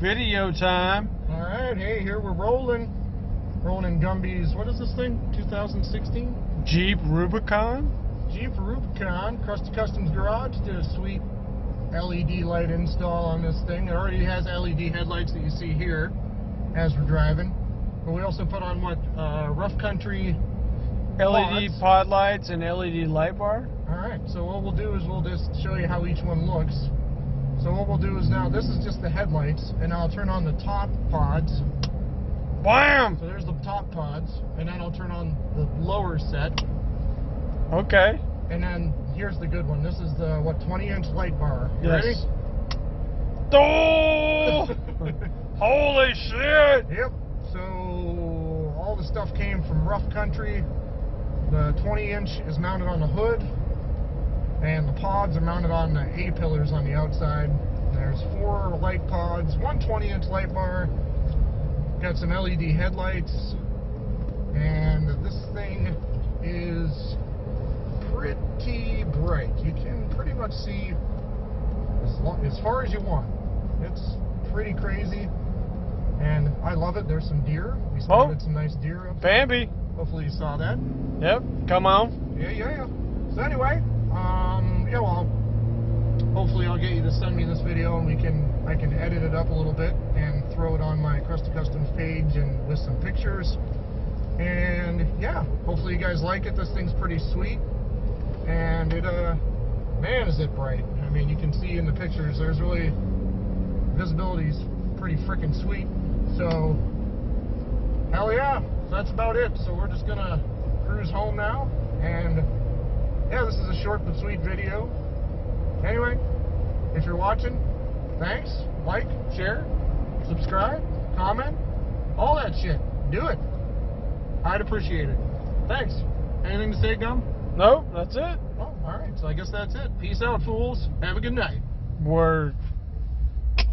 Video time. All right, hey, here we're rolling in Gumby's, what is this thing, 2016? Jeep Rubicon. Jeep Rubicon, Krusty Customs Garage did a sweet LED light install on this thing. It already has LED headlights that you see here as we're driving. But we also put on what, rough country LED pod lights and LED light bar. All right, so what we'll do is we'll just show you how each one looks. So what we'll do is now, this is just the headlights, and I'll turn on the top pods. Bam! So there's the top pods, and then I'll turn on the lower set. Okay. And then here's the good one. This is the, what, 20-inch light bar. You Yes. ready? Oh! Holy shit! Yep. So all the stuff came from rough country. The 20-inch is mounted on the hood, and the pods are mounted on the A-pillars on the outside. There's 4 light pods, one 20-inch light bar, got some LED headlights, and this thing is pretty bright. You can pretty much see as far as you want. It's pretty crazy, and I love it. There's some deer. We spotted some nice deer up there. Bambi. Hopefully you saw that. Yep. Come on. Yeah. So anyway, yeah, well, hopefully I'll get you to send me this video, and I can edit it up a little bit and throw it on my Krusty Customs page and with some pictures. And yeah, hopefully you guys like it. This thing's pretty sweet, and it man, is it bright. I mean, you can see in the pictures there's really, visibility's pretty freaking sweet. So hell yeah. So that's about it. So we're just gonna cruise home now, and yeah, this is a short but sweet video. Anyway, if you're watching, thanks. Like, share, subscribe, comment, all that shit. Do it. I'd appreciate it. Thanks. Anything to say, Gum? Nope, that's it. Oh, all right. So I guess that's it. Peace out, fools. Have a good night. Word.